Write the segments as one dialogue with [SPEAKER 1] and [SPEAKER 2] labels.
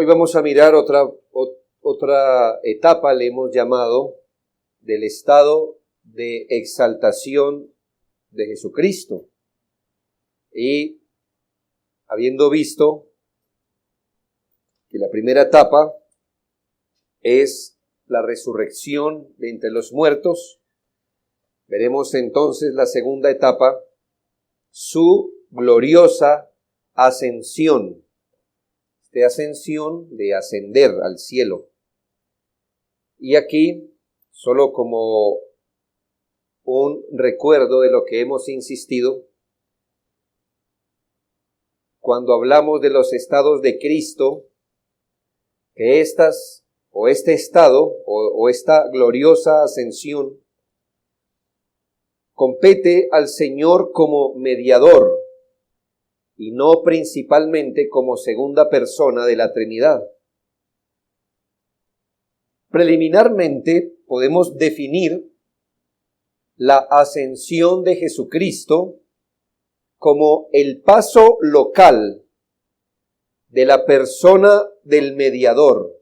[SPEAKER 1] Hoy vamos a mirar otra etapa, le hemos llamado, del estado de exaltación de Jesucristo. Y habiendo visto que la primera etapa es la resurrección de entre los muertos, veremos entonces la segunda etapa, su gloriosa ascensión. De ascensión, de ascender al cielo. Y aquí, solo como un recuerdo de lo que hemos insistido, cuando hablamos de los estados de Cristo, que este estado o esta gloriosa ascensión compete al Señor como mediador y no principalmente como segunda persona de la Trinidad. Preliminarmente podemos definir la ascensión de Jesucristo como el paso local de la persona del mediador,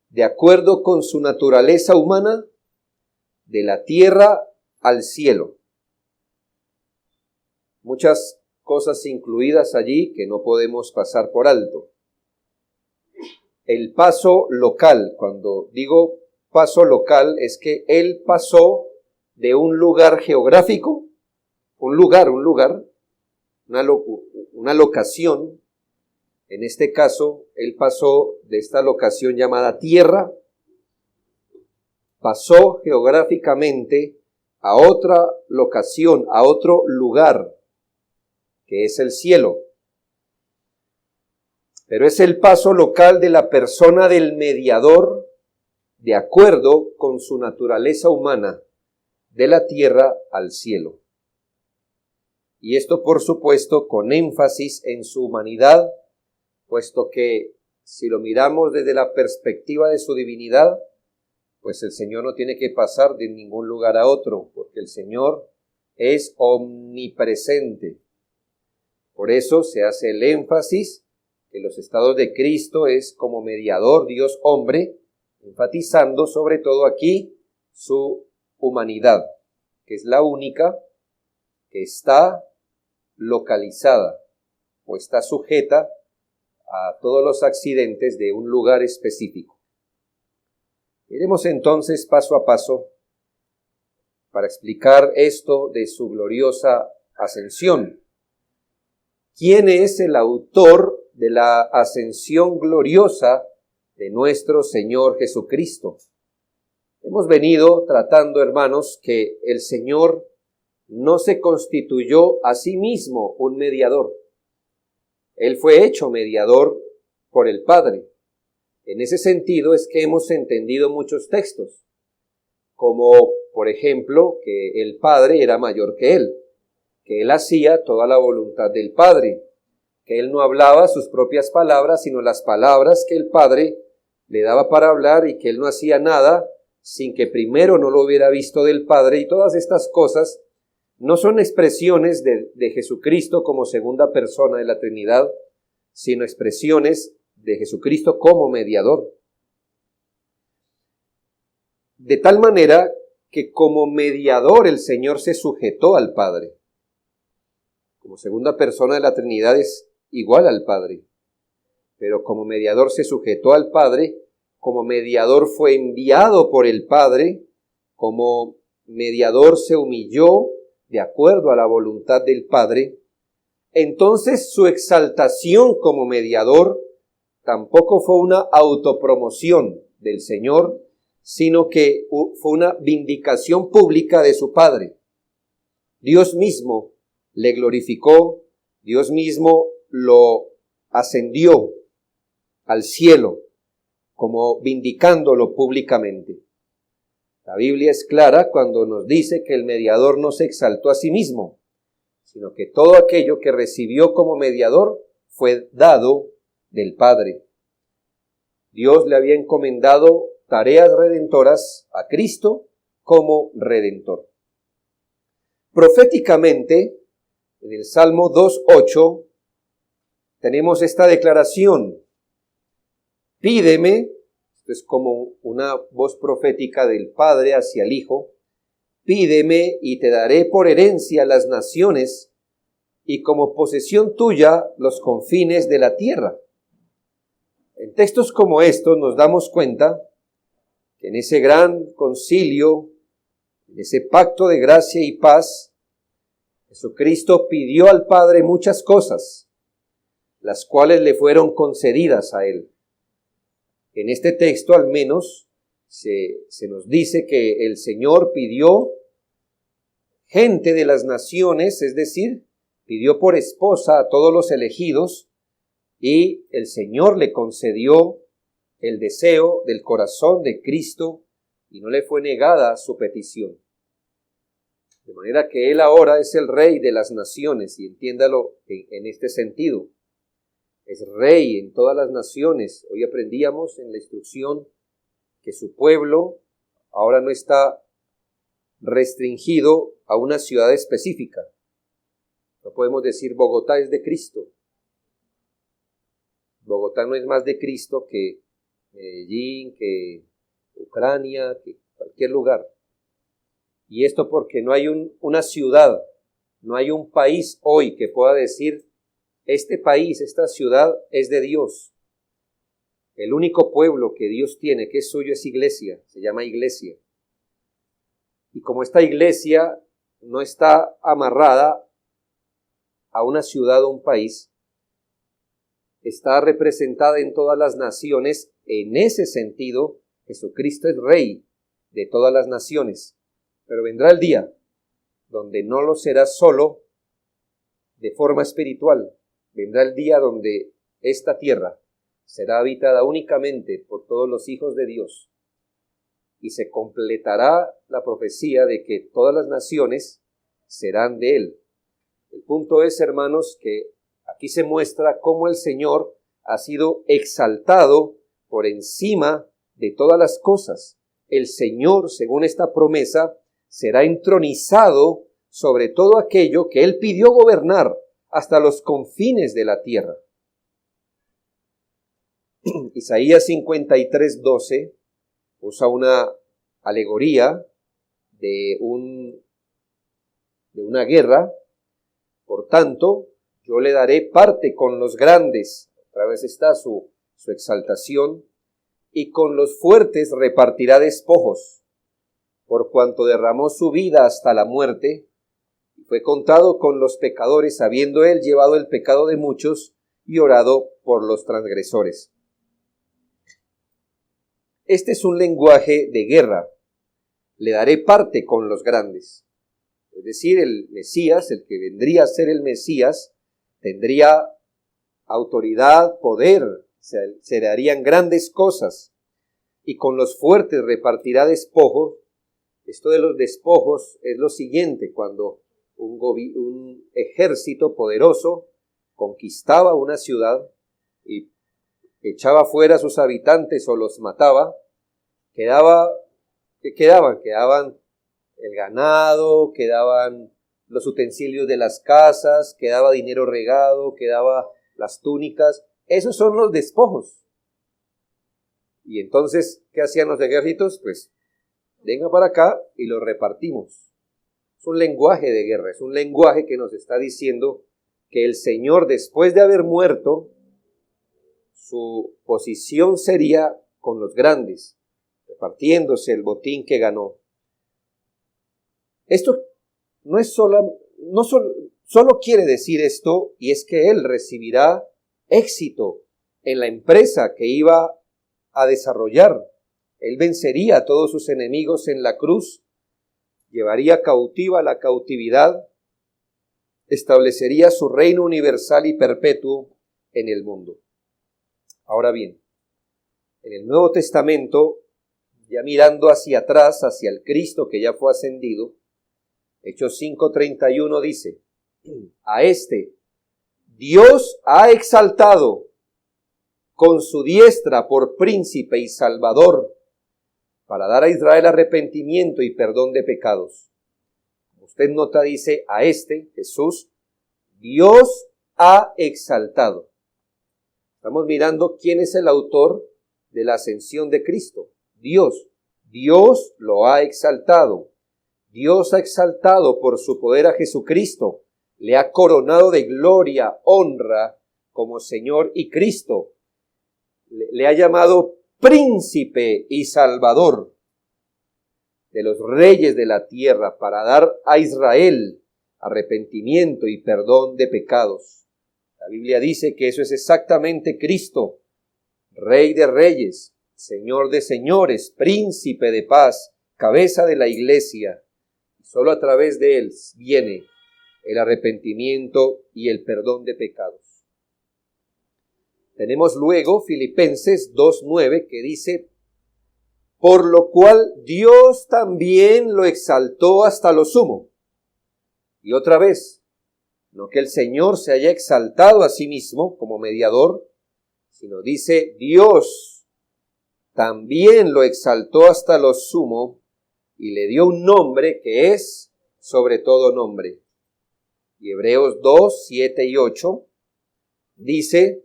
[SPEAKER 1] de acuerdo con su naturaleza humana, de la tierra al cielo. Muchas cosas incluidas allí que no podemos pasar por alto. El paso local, cuando digo paso local, es que él pasó de un lugar geográfico, una locación. En este caso, él pasó de esta locación llamada tierra, pasó geográficamente a otra locación, a otro lugar, que es el cielo. Pero es el paso local de la persona del mediador, de acuerdo con su naturaleza humana, de la tierra al cielo. Y esto, por supuesto, con énfasis en su humanidad, puesto que si lo miramos desde la perspectiva de su divinidad, pues el Señor no tiene que pasar de ningún lugar a otro, porque el Señor es omnipresente. Por eso se hace el énfasis que los estados de Cristo es como mediador, Dios hombre, enfatizando sobre todo aquí su humanidad, que es la única que está localizada o está sujeta a todos los accidentes de un lugar específico. Iremos entonces paso a paso para explicar esto de su gloriosa ascensión. ¿Quién es el autor de la ascensión gloriosa de nuestro Señor Jesucristo? Hemos venido tratando, hermanos, que el Señor no se constituyó a sí mismo un mediador. Él fue hecho mediador por el Padre. En ese sentido es que hemos entendido muchos textos, como por ejemplo que el Padre era mayor que Él, que Él hacía toda la voluntad del Padre, que Él no hablaba sus propias palabras, sino las palabras que el Padre le daba para hablar y que Él no hacía nada sin que primero no lo hubiera visto del Padre. Y todas estas cosas no son expresiones de Jesucristo como segunda persona de la Trinidad, sino expresiones de Jesucristo como mediador. De tal manera que como mediador el Señor se sujetó al Padre. Como segunda persona de la Trinidad es igual al Padre, pero como mediador se sujetó al Padre, como mediador fue enviado por el Padre, como mediador se humilló de acuerdo a la voluntad del Padre. Entonces su exaltación como mediador tampoco fue una autopromoción del Señor, sino que fue una vindicación pública de su Padre. Dios mismo le glorificó, Dios mismo lo ascendió al cielo, como vindicándolo públicamente. La Biblia es clara cuando nos dice que el mediador no se exaltó a sí mismo, sino que todo aquello que recibió como mediador fue dado del Padre. Dios le había encomendado tareas redentoras a Cristo como redentor. Proféticamente, en el Salmo 2:8, tenemos esta declaración: Pídeme, esto es como una voz profética del Padre hacia el Hijo, pídeme y te daré por herencia las naciones y como posesión tuya los confines de la tierra. En textos como estos nos damos cuenta que en ese gran concilio, en ese pacto de gracia y paz, Jesucristo pidió al Padre muchas cosas, las cuales le fueron concedidas a él. En este texto al menos se nos dice que el Señor pidió gente de las naciones, es decir, pidió por esposa a todos los elegidos y el Señor le concedió el deseo del corazón de Cristo y no le fue negada su petición. De manera que Él ahora es el Rey de las naciones y entiéndalo en este sentido. Es Rey en todas las naciones. Hoy aprendíamos en la instrucción que su pueblo ahora no está restringido a una ciudad específica. No podemos decir Bogotá es de Cristo. Bogotá no es más de Cristo que Medellín, que Ucrania, que cualquier lugar. Y esto porque no hay una ciudad, no hay un país hoy que pueda decir este país, esta ciudad es de Dios. El único pueblo que Dios tiene que es suyo es iglesia, se llama iglesia. Y como esta iglesia no está amarrada a una ciudad o un país, está representada en todas las naciones. En ese sentido, Jesucristo es Rey de todas las naciones. Pero vendrá el día donde no lo será solo de forma espiritual. Vendrá el día donde esta tierra será habitada únicamente por todos los hijos de Dios. Y se completará la profecía de que todas las naciones serán de Él. El punto es, hermanos, que aquí se muestra cómo el Señor ha sido exaltado por encima de todas las cosas. El Señor, según esta promesa, será entronizado sobre todo aquello que Él pidió gobernar hasta los confines de la tierra. Isaías 53:12 usa una alegoría de una guerra. Por tanto, yo le daré parte con los grandes, otra vez está su exaltación, y con los fuertes repartirá despojos, por cuanto derramó su vida hasta la muerte, y fue contado con los pecadores, habiendo él llevado el pecado de muchos y orado por los transgresores. Este es un lenguaje de guerra. Le daré parte con los grandes. Es decir, el Mesías, el que vendría a ser el Mesías, tendría autoridad, poder, se le harían grandes cosas. Y con los fuertes repartirá despojos. Esto de los despojos es lo siguiente: cuando un ejército poderoso conquistaba una ciudad y echaba fuera a sus habitantes o los mataba, quedaban el ganado, quedaban los utensilios de las casas, quedaba dinero regado, quedaba las túnicas. Esos son los despojos. Y entonces, ¿qué hacían los ejércitos? Pues, venga para acá y lo repartimos. Es un lenguaje de guerra, es un lenguaje que nos está diciendo que el Señor, después de haber muerto, su posición sería con los grandes, repartiéndose el botín que ganó. Esto no es solo quiere decir esto, y es que Él recibirá éxito en la empresa que iba a desarrollar. Él vencería a todos sus enemigos en la cruz, llevaría cautiva la cautividad, establecería su reino universal y perpetuo en el mundo. Ahora bien, en el Nuevo Testamento, ya mirando hacia atrás, hacia el Cristo que ya fue ascendido, Hechos 5:31 dice: a este Dios ha exaltado con su diestra por príncipe y salvador, para dar a Israel arrepentimiento y perdón de pecados. Como usted nota, dice a este, Jesús, Dios ha exaltado. Estamos mirando quién es el autor de la ascensión de Cristo. Dios lo ha exaltado. Dios ha exaltado por su poder a Jesucristo. Le ha coronado de gloria, honra, como Señor y Cristo. Le ha llamado príncipe y salvador de los reyes de la tierra para dar a Israel arrepentimiento y perdón de pecados. La Biblia dice que eso es exactamente Cristo, Rey de reyes, Señor de señores, príncipe de paz, cabeza de la iglesia. Solo a través de él viene el arrepentimiento y el perdón de pecados. Tenemos luego Filipenses 2:9 que dice: por lo cual Dios también lo exaltó hasta lo sumo. Y otra vez, no que el Señor se haya exaltado a sí mismo como mediador, sino dice Dios también lo exaltó hasta lo sumo y le dio un nombre que es sobre todo nombre. Y Hebreos 2:7 y 8 dice: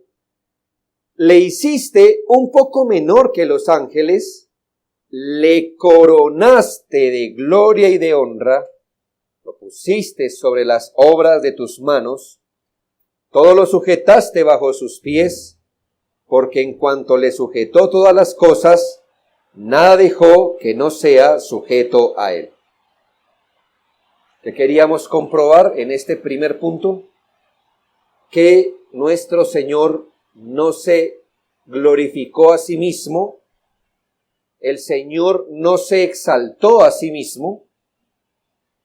[SPEAKER 1] le hiciste un poco menor que los ángeles, le coronaste de gloria y de honra, lo pusiste sobre las obras de tus manos, todo lo sujetaste bajo sus pies, porque en cuanto le sujetó todas las cosas, nada dejó que no sea sujeto a él. ¿Qué queríamos comprobar en este primer punto? Que nuestro Señor no se glorificó a sí mismo, el Señor no se exaltó a sí mismo,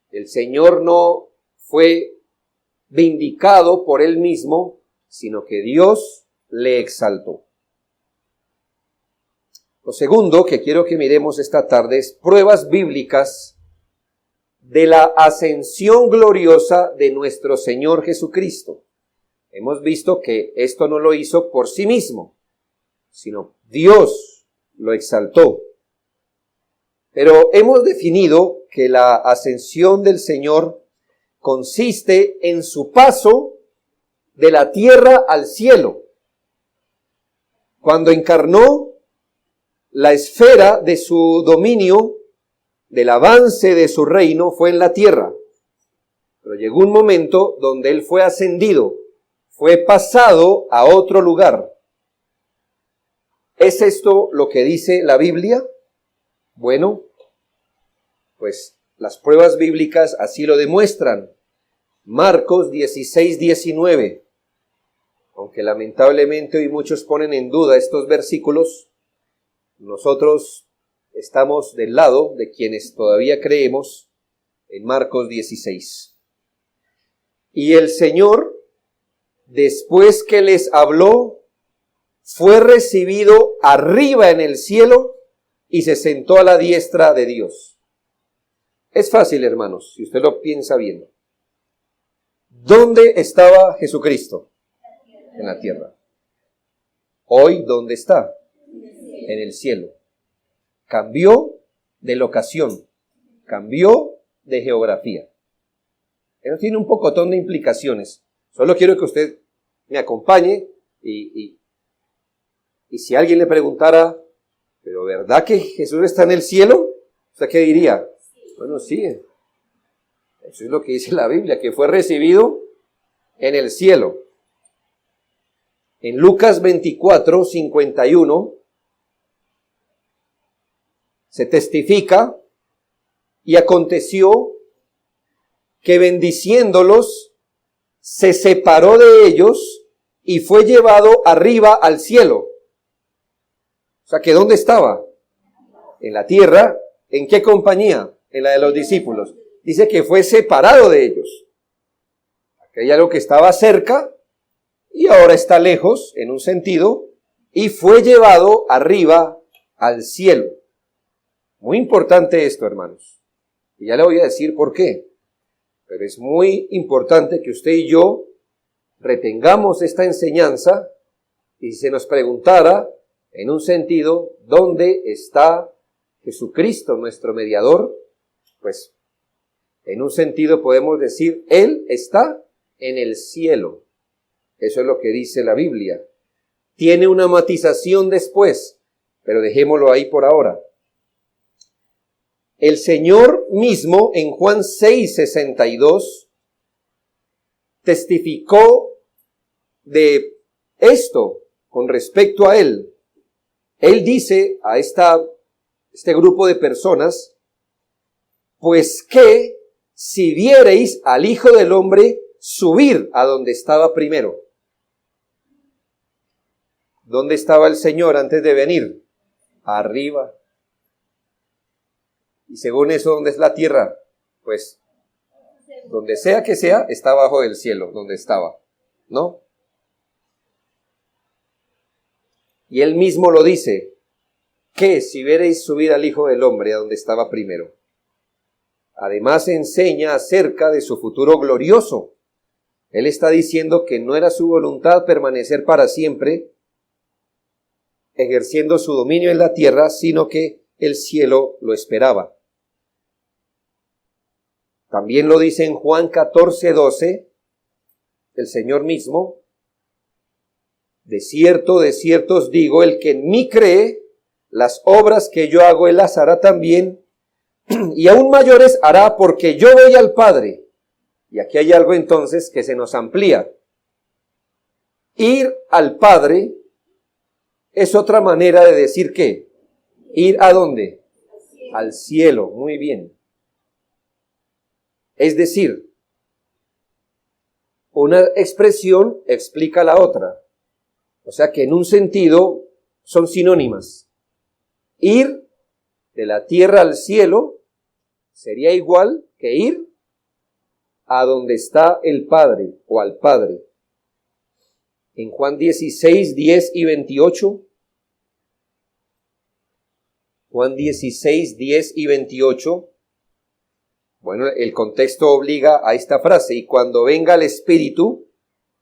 [SPEAKER 1] el Señor no fue vindicado por él mismo, sino que Dios le exaltó. Lo segundo que quiero que miremos esta tarde es pruebas bíblicas de la ascensión gloriosa de nuestro Señor Jesucristo. Hemos visto que esto no lo hizo por sí mismo, sino Dios lo exaltó. Pero hemos definido que la ascensión del Señor consiste en su paso de la tierra al cielo. Cuando encarnó, la esfera de su dominio, del avance de su reino, fue en la tierra. Pero llegó un momento donde él fue ascendido, fue pasado a otro lugar. ¿Es esto lo que dice la Biblia? Bueno, pues las pruebas bíblicas así lo demuestran. Marcos 16:19. Aunque lamentablemente hoy muchos ponen en duda estos versículos, nosotros estamos del lado de quienes todavía creemos en Marcos 16. Y el Señor, después que les habló, fue recibido arriba en el cielo y se sentó a la diestra de Dios. Es fácil, hermanos, si usted lo piensa bien. ¿Dónde estaba Jesucristo? En la tierra. Hoy, ¿dónde está? En el cielo. Cambió de locación, cambió de geografía. Eso tiene un pocotón de implicaciones. Solo quiero que usted me acompañe y si alguien le preguntara, ¿pero verdad que Jesús está en el cielo? ¿Usted qué diría? Bueno, sí. Eso es lo que dice la Biblia, que fue recibido en el cielo. En Lucas 24:51 se testifica: y aconteció que bendiciéndolos se separó de ellos y fue llevado arriba al cielo. O sea, que ¿dónde estaba? En la tierra. ¿En qué compañía? En la de los discípulos. Dice que fue separado de ellos. Aquí hay algo que estaba cerca y ahora está lejos, en un sentido, y fue llevado arriba al cielo. Muy importante esto, hermanos. Y ya le voy a decir por qué. Pero es muy importante que usted y yo retengamos esta enseñanza y si se nos preguntara, en un sentido, ¿dónde está Jesucristo, nuestro mediador? Pues, en un sentido podemos decir, Él está en el cielo. Eso es lo que dice la Biblia. Tiene una matización después. pero dejémoslo ahí por ahora. El Señor mismo en Juan 6:62 testificó de esto con respecto a Él. Él dice a este grupo de personas, pues que si viereis al Hijo del Hombre subir a donde estaba primero. ¿Dónde estaba el Señor antes de venir? Arriba. Y según eso, ¿dónde es la tierra? Pues, donde sea que sea, está abajo del cielo, donde estaba, ¿no? Y él mismo lo dice, que si viereis subir al Hijo del Hombre a donde estaba primero. Además enseña acerca de su futuro glorioso. Él está diciendo que no era su voluntad permanecer para siempre, ejerciendo su dominio en la tierra, sino que el cielo lo esperaba. También lo dice en Juan 14:12, el Señor mismo, de cierto os digo, el que en mí cree, las obras que yo hago él las hará también, y aún mayores hará, porque yo voy al Padre. Y aquí hay algo entonces que se nos amplía. Ir al Padre es otra manera de decir ¿qué? ¿Ir a dónde? Al cielo, muy bien. Es decir, una expresión explica la otra. O sea que en un sentido son sinónimas. Ir de la tierra al cielo sería igual que ir a donde está el Padre o al Padre. En Juan 16:10 y 28, Juan 16:10 y 28, bueno, el contexto obliga a esta frase, y cuando venga el Espíritu,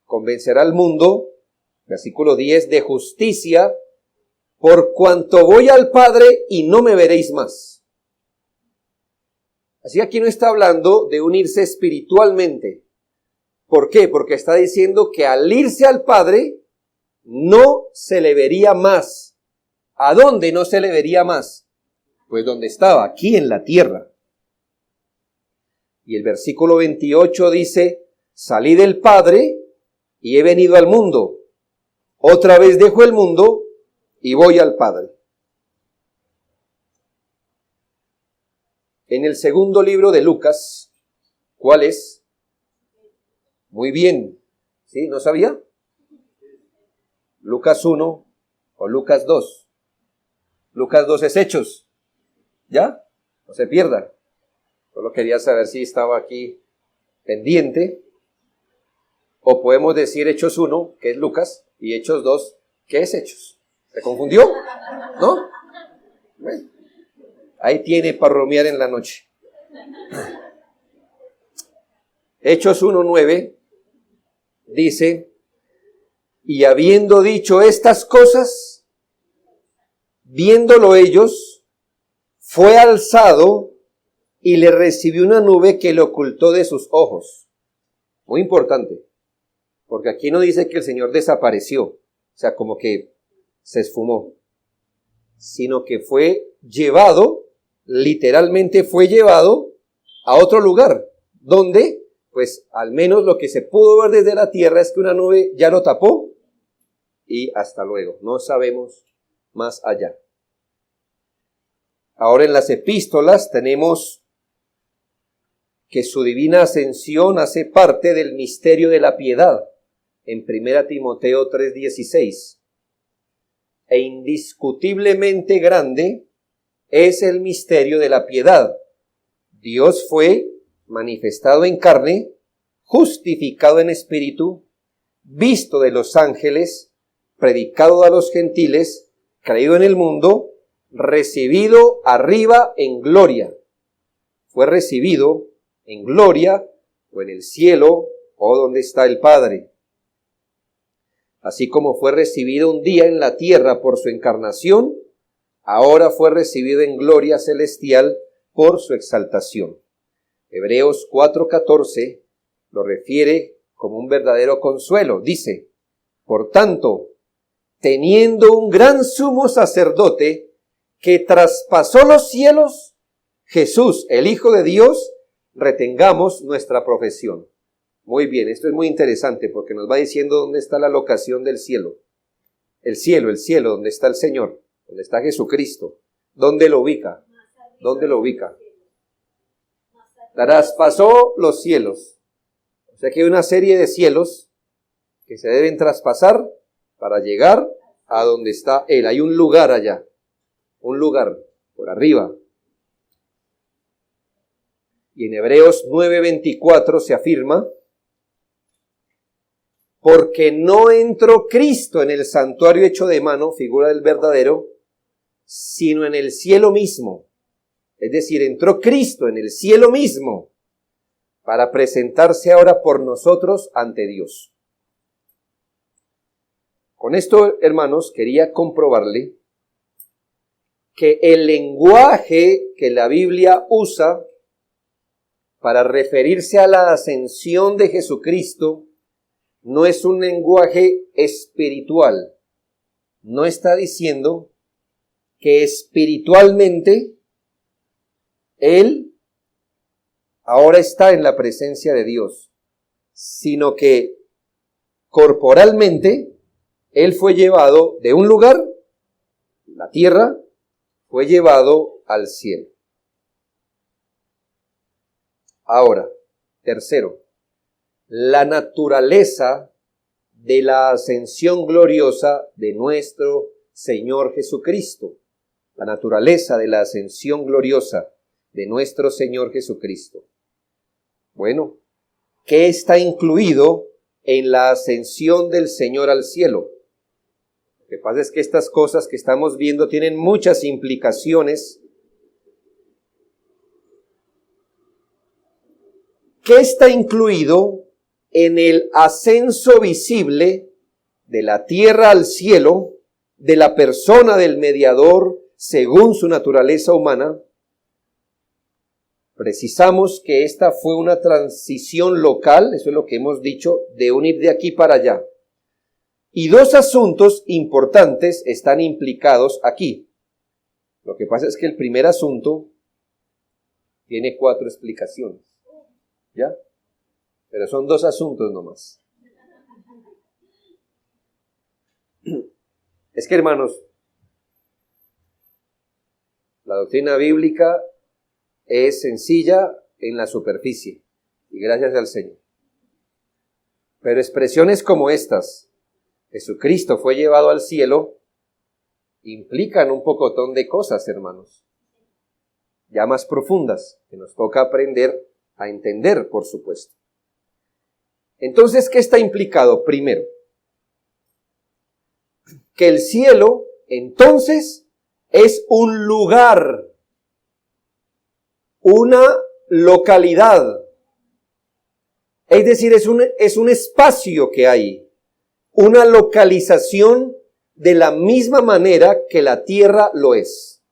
[SPEAKER 1] convencerá al mundo, versículo 10, de justicia, por cuanto voy al Padre y no me veréis más. Así aquí no está hablando de unirse espiritualmente. ¿Por qué? Porque está diciendo que al irse al Padre no se le vería más. ¿A dónde no se le vería más? Pues donde estaba, aquí en la tierra. Y el versículo 28 dice, salí del Padre y he venido al mundo. Otra vez dejo el mundo y voy al Padre. En el segundo libro de Lucas, ¿cuál es? Muy bien. ¿Sí? ¿No sabía? Lucas 1 o Lucas 2. Lucas 2 es Hechos. ¿Ya? No se pierda. Solo quería saber si estaba aquí pendiente. O podemos decir Hechos 1, que es Lucas, y Hechos 2, que es Hechos. ¿Se confundió? ¿No? Bueno, ahí tiene para bromear en la noche. Hechos 1:9 dice, y habiendo dicho estas cosas, viéndolo ellos, fue alzado y le recibió una nube que le ocultó de sus ojos. Muy importante, porque aquí no dice que el Señor desapareció, o sea, como que se esfumó, sino que fue llevado, literalmente fue llevado a otro lugar, donde, pues, al menos lo que se pudo ver desde la tierra es que una nube ya lo tapó y hasta luego, no sabemos más allá. Ahora en las epístolas tenemos que su divina ascensión hace parte del misterio de la piedad, en 1 Timoteo 3:16. E indiscutiblemente grande es el misterio de la piedad. Dios fue manifestado en carne, justificado en espíritu, visto de los ángeles, predicado a los gentiles, creído en el mundo, recibido arriba en gloria. Fue recibido en gloria o en el cielo o donde está el Padre. Así como fue recibido un día en la tierra por su encarnación, ahora fue recibido en gloria celestial por su exaltación. Hebreos 4:14 lo refiere como un verdadero consuelo. Dice, por tanto, teniendo un gran sumo sacerdote que traspasó los cielos, Jesús, el Hijo de Dios, retengamos nuestra profesión. Muy bien, esto es muy interesante porque nos va diciendo dónde está la locación del cielo. El cielo, donde está el Señor, donde está Jesucristo. ¿Dónde lo ubica? ¿Dónde lo ubica? Traspasó los cielos. O sea que hay una serie de cielos que se deben traspasar para llegar a donde está Él. Hay un lugar allá, un lugar por arriba. Y en Hebreos 9:24 se afirma: porque no entró Cristo en el santuario hecho de mano, figura del verdadero, sino en el cielo mismo. Es decir, entró Cristo en el cielo mismo para presentarse ahora por nosotros ante Dios. Con esto, hermanos, quería comprobarle que el lenguaje que la Biblia usa para referirse a la ascensión de Jesucristo no es un lenguaje espiritual. No está diciendo que espiritualmente Él ahora está en la presencia de Dios, sino que corporalmente Él fue llevado de un lugar, la tierra, fue llevado al cielo. Ahora, tercero, la naturaleza de la ascensión gloriosa de nuestro Señor Jesucristo. La naturaleza de la ascensión gloriosa de nuestro Señor Jesucristo. Bueno, ¿qué está incluido en la ascensión del Señor al cielo? Lo que pasa es que estas cosas que estamos viendo tienen muchas implicaciones. ¿Qué está incluido en el ascenso visible de la tierra al cielo de la persona del mediador según su naturaleza humana? Precisamos que esta fue una transición local, eso es lo que hemos dicho, de un ir de aquí para allá. Y dos asuntos importantes están implicados aquí. Lo que pasa es que el primer asunto tiene 4 explicaciones. ¿Ya? Pero son 2 asuntos nomás. Es que, hermanos, la doctrina bíblica es sencilla en la superficie, y gracias al Señor. Pero expresiones como estas, Jesucristo fue llevado al cielo, implican un pocotón de cosas, hermanos, ya más profundas, que nos toca aprender a entender, por supuesto. Entonces, ¿qué está implicado? Primero, que el cielo, entonces, es un lugar, una localidad. Es decir, es un espacio que hay, una localización de la misma manera que la tierra lo es.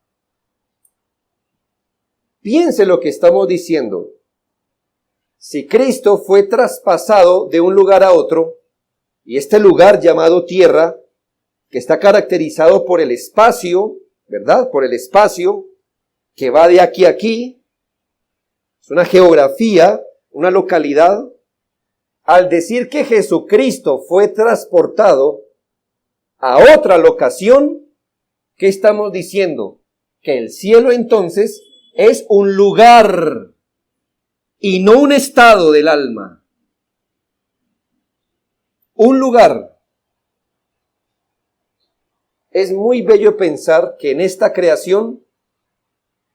[SPEAKER 1] Piense lo que estamos diciendo. Si Cristo fue traspasado de un lugar a otro, y este lugar llamado tierra, que está caracterizado por el espacio, ¿verdad? Por el espacio que va de aquí a aquí, es una geografía, una localidad. Al decir que Jesucristo fue transportado a otra locación, ¿qué estamos diciendo? Que el cielo entonces es un lugar y no un estado del alma. Un lugar. Es muy bello pensar que en esta creación,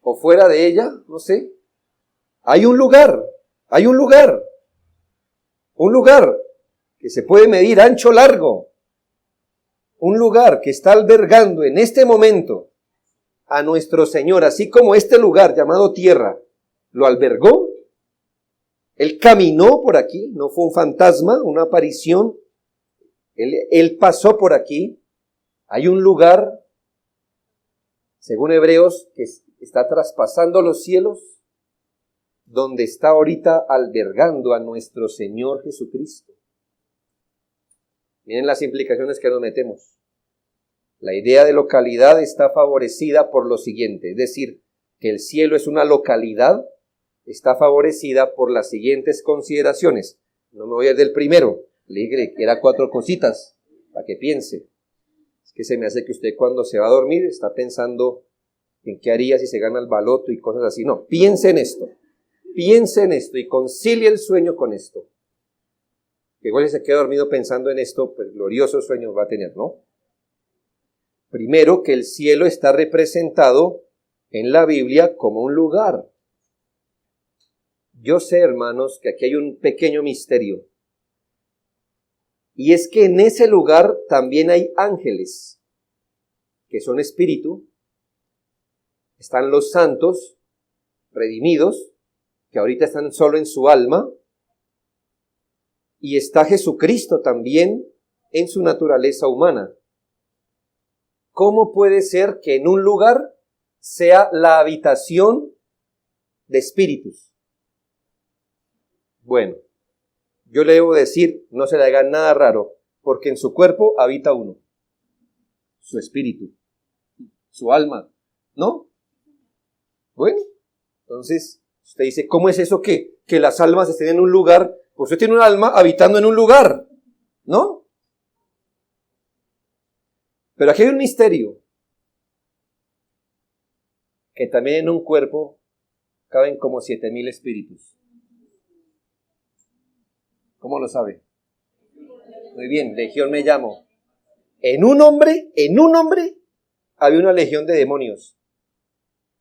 [SPEAKER 1] o fuera de ella, no sé, hay un lugar que se puede medir ancho, largo, un lugar que está albergando en este momento a nuestro Señor, así como este lugar llamado tierra lo albergó. Él caminó por aquí, no fue un fantasma, una aparición, él pasó por aquí. Hay un lugar, según Hebreos, que está traspasando los cielos, donde está ahorita albergando a nuestro Señor Jesucristo. Miren las implicaciones que nos metemos. La idea de localidad está favorecida por lo siguiente, es decir, que el cielo es una localidad, está favorecida por las siguientes consideraciones. No me voy a ir del primero, le dije que era 4 cositas, para que piense. Es que se me hace que usted cuando se va a dormir está pensando en qué haría si se gana el baloto y cosas así. No, piense en esto y concilie el sueño con esto. Que igual si se queda dormido pensando en esto, pues gloriosos sueños va a tener, ¿no? Primero, que el cielo está representado en la Biblia como un lugar. Yo sé, hermanos, que aquí hay un pequeño misterio. Y es que en ese lugar también hay ángeles, que son espíritu. Están los santos, redimidos, que ahorita están solo en su alma. Y está Jesucristo también en su naturaleza humana. ¿Cómo puede ser que en un lugar sea la habitación de espíritus? Bueno, yo le debo decir, no se le haga nada raro, porque en su cuerpo habita uno, su espíritu, su alma, ¿no? Bueno, entonces usted dice, ¿cómo es eso que las almas estén en un lugar? Pues usted tiene un alma habitando en un lugar, ¿no? Pero aquí hay un misterio, que también en un cuerpo caben como 7,000 espíritus. ¿Cómo lo sabe? Muy bien, legión me llamo. En un hombre, había una legión de demonios.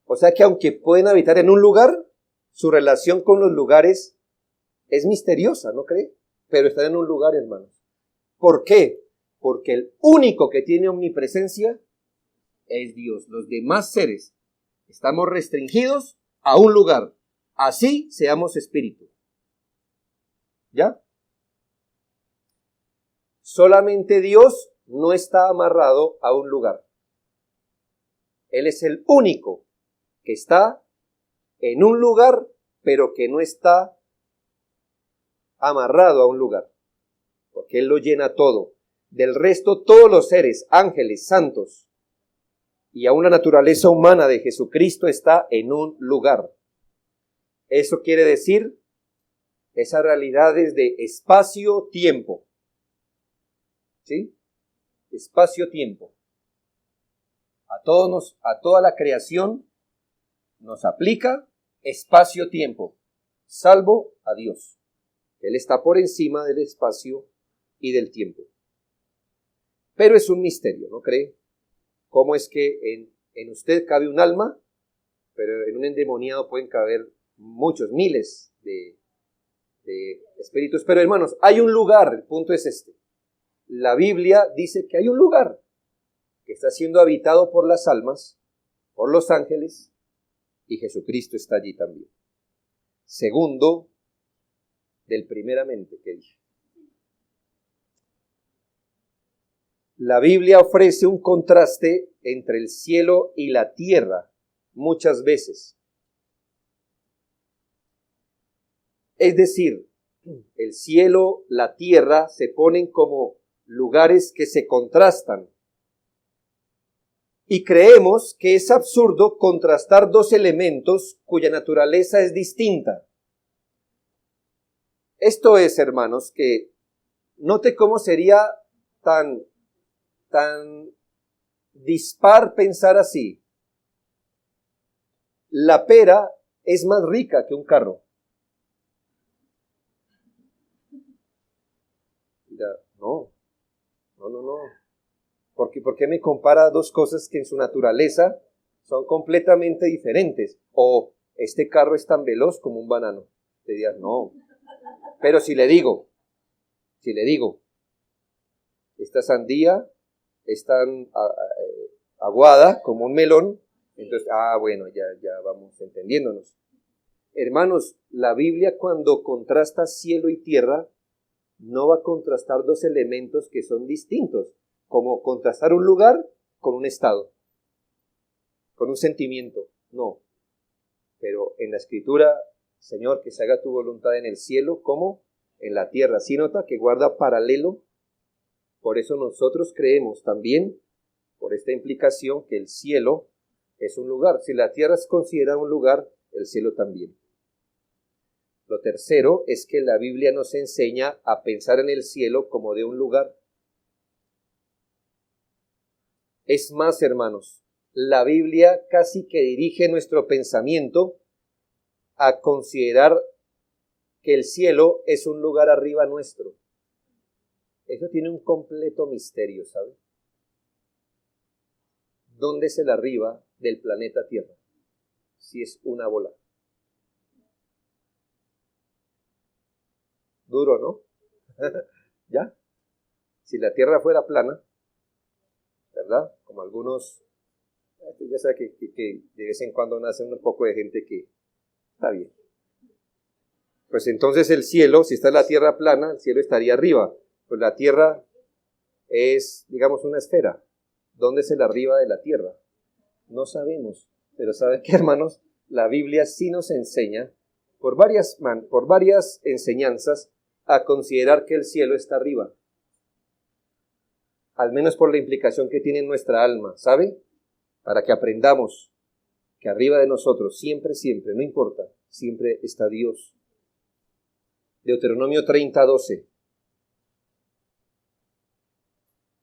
[SPEAKER 1] O sea que aunque pueden habitar en un lugar, su relación con los lugares es misteriosa, ¿no cree? Pero están en un lugar, hermanos. ¿Por qué? Porque el único que tiene omnipresencia es Dios. Los demás seres estamos restringidos a un lugar. Así seamos espíritu. ¿Ya? Solamente Dios no está amarrado a un lugar. Él es el único que está en un lugar, pero que no está amarrado a un lugar, porque Él lo llena todo. Del resto, todos los seres, ángeles, santos, y aún la naturaleza humana de Jesucristo está en un lugar. Eso quiere decir, esa realidad es de espacio-tiempo. ¿Sí? Espacio-tiempo. A toda la creación nos aplica espacio-tiempo, salvo a Dios. Él está por encima del espacio y del tiempo. Pero es un misterio, ¿no cree? ¿Cómo es que en usted cabe un alma, pero en un endemoniado pueden caber muchos, miles de espíritus? Pero hermanos, hay un lugar, el punto es este. La Biblia dice que hay un lugar que está siendo habitado por las almas, por los ángeles, y Jesucristo está allí también. Segundo, del primeramente que dije. La Biblia ofrece un contraste entre el cielo y la tierra muchas veces. Es decir, el cielo, la tierra se ponen como lugares que se contrastan. Y creemos que es absurdo contrastar dos elementos cuya naturaleza es distinta. Esto es, hermanos, que note cómo sería tan dispar pensar así. La pera es más rica que un carro. Mira, no. ¿Por qué me compara dos cosas que en su naturaleza son completamente diferentes? O este carro es tan veloz como un banano. Te dirías, no. Pero si le digo, esta sandía es tan aguada como un melón, entonces, bueno, ya vamos entendiéndonos. Hermanos, la Biblia cuando contrasta cielo y tierra, no va a contrastar dos elementos que son distintos, como contrastar un lugar con un estado, con un sentimiento, no. Pero en la Escritura, Señor, que se haga tu voluntad en el cielo como en la tierra. ¿Sí nota que guarda paralelo? Por eso nosotros creemos también, por esta implicación que el cielo es un lugar. Si la tierra es considerada un lugar, el cielo también. Lo tercero es que la Biblia nos enseña a pensar en el cielo como de un lugar. Es más, hermanos, la Biblia casi que dirige nuestro pensamiento a considerar que el cielo es un lugar arriba nuestro. Eso tiene un completo misterio, ¿sabe? ¿Dónde es el arriba del planeta Tierra? Si es una bola. Duro, ¿no? ¿Ya? Si la Tierra fuera plana, ¿verdad? Como algunos, ya sabe que de vez en cuando nace un poco de gente que está bien. Pues entonces el cielo, si está la Tierra plana, el cielo estaría arriba. Pues la Tierra es, digamos, una esfera. ¿Dónde es el arriba de la Tierra? No sabemos. Pero ¿saben qué, hermanos? La Biblia sí nos enseña, por varias enseñanzas, a considerar que el cielo está arriba. Al menos por la implicación que tiene en nuestra alma, ¿sabe? Para que aprendamos que arriba de nosotros, siempre, no importa, siempre está Dios. Deuteronomio 30:12.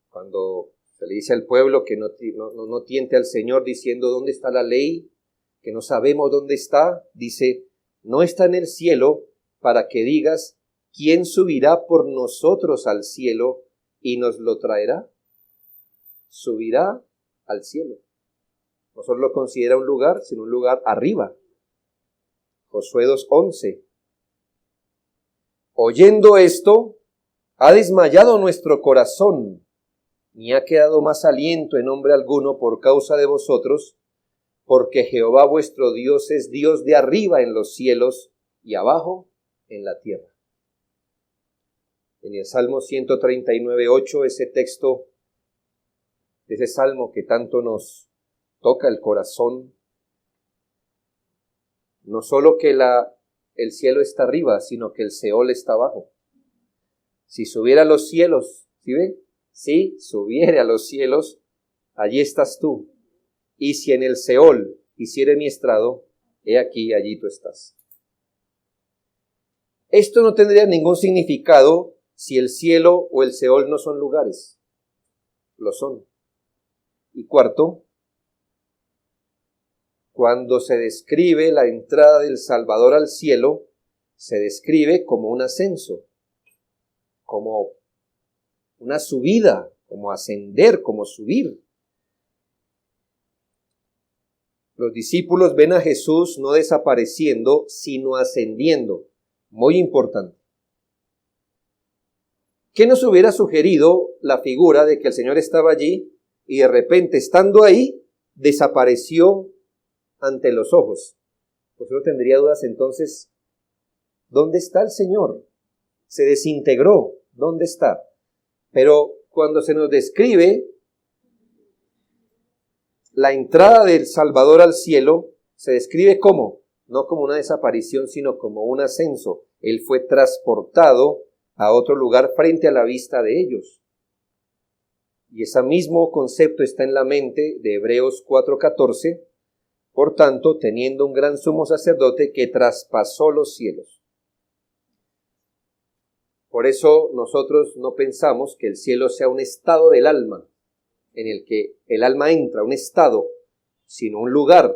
[SPEAKER 1] Cuando se le dice al pueblo que no tiente al Señor diciendo ¿dónde está la ley? Que no sabemos dónde está, dice, no está en el cielo para que digas, ¿quién subirá por nosotros al cielo y nos lo traerá? Subirá al cielo. No solo lo considera un lugar, sino un lugar arriba. Josué 2:11. Oyendo esto, ha desmayado nuestro corazón, ni ha quedado más aliento en hombre alguno por causa de vosotros, porque Jehová vuestro Dios es Dios de arriba en los cielos y abajo en la tierra. En el Salmo 139:8, ese texto, ese salmo que tanto nos toca el corazón, no solo que el cielo está arriba, sino que el Seol está abajo. Si subiera a los cielos, ¿sí ve? Si subiera a los cielos, allí estás tú. Y si en el Seol hiciere mi estrado, he aquí, allí tú estás. Esto no tendría ningún significado si el cielo o el Seol no son lugares. Lo son. Y cuarto, cuando se describe la entrada del Salvador al cielo, se describe como un ascenso, como una subida, como ascender, como subir. Los discípulos ven a Jesús no desapareciendo, sino ascendiendo. Muy importante. ¿Qué nos hubiera sugerido la figura de que el Señor estaba allí y de repente, estando ahí, desapareció ante los ojos? Pues uno tendría dudas entonces, ¿dónde está el Señor? Se desintegró, ¿dónde está? Pero cuando se nos describe la entrada del Salvador al cielo, se describe como, no como una desaparición, sino como un ascenso. Él fue transportado a otro lugar frente a la vista de ellos. Y ese mismo concepto está en la mente de Hebreos 4:14. Por tanto, teniendo un gran sumo sacerdote que traspasó los cielos. Por eso nosotros no pensamos que el cielo sea un estado del alma, en el que el alma entra, un estado, sino un lugar,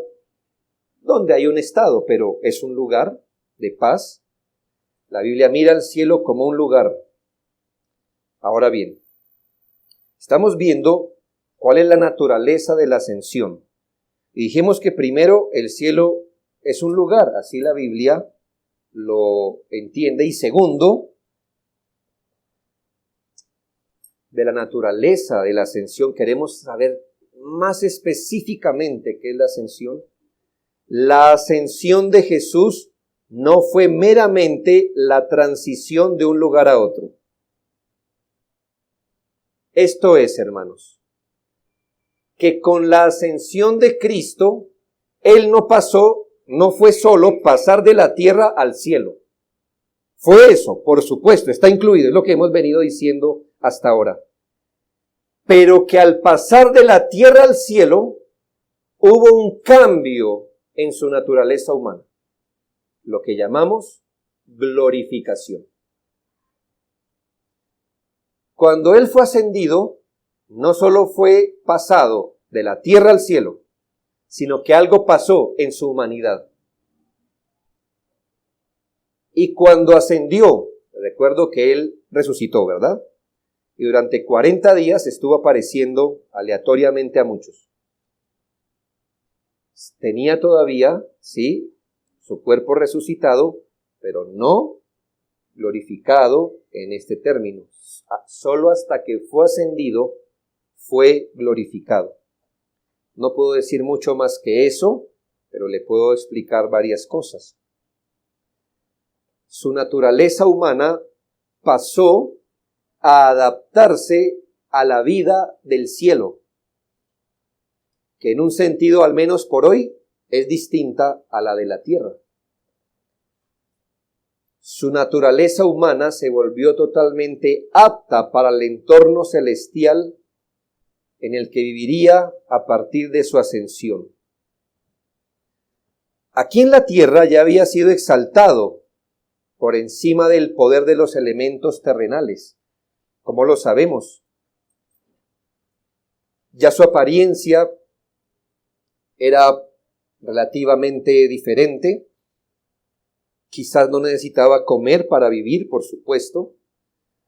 [SPEAKER 1] donde hay un estado, pero es un lugar de paz. La Biblia mira al cielo como un lugar. Ahora bien, estamos viendo cuál es la naturaleza de la ascensión. Y dijimos que primero el cielo es un lugar, así la Biblia lo entiende. Y segundo, de la naturaleza de la ascensión, queremos saber más específicamente qué es la ascensión. La ascensión de Jesús no fue meramente la transición de un lugar a otro. Esto es, hermanos, que con la ascensión de Cristo, Él no fue solo pasar de la tierra al cielo. Fue eso, por supuesto, está incluido, es lo que hemos venido diciendo hasta ahora. pero que al pasar de la tierra al cielo, hubo un cambio en su naturaleza humana, lo que llamamos glorificación. Cuando Él fue ascendido, no solo fue pasado de la tierra al cielo, sino que algo pasó en su humanidad. Y cuando ascendió, recuerdo que Él resucitó, ¿verdad? Y durante 40 días estuvo apareciendo aleatoriamente a muchos. Tenía todavía, sí, su cuerpo resucitado, pero no glorificado en este término. Solo hasta que fue ascendido fue glorificado. No puedo decir mucho más que eso, pero le puedo explicar varias cosas. Su naturaleza humana pasó a adaptarse a la vida del cielo, que en un sentido, al menos por hoy, es distinta a la de la tierra. Su naturaleza humana se volvió totalmente apta para el entorno celestial en el que viviría a partir de su ascensión. Aquí en la tierra ya había sido exaltado por encima del poder de los elementos terrenales. ¿Cómo lo sabemos? Ya su apariencia era relativamente diferente. Quizás no necesitaba comer para vivir, por supuesto.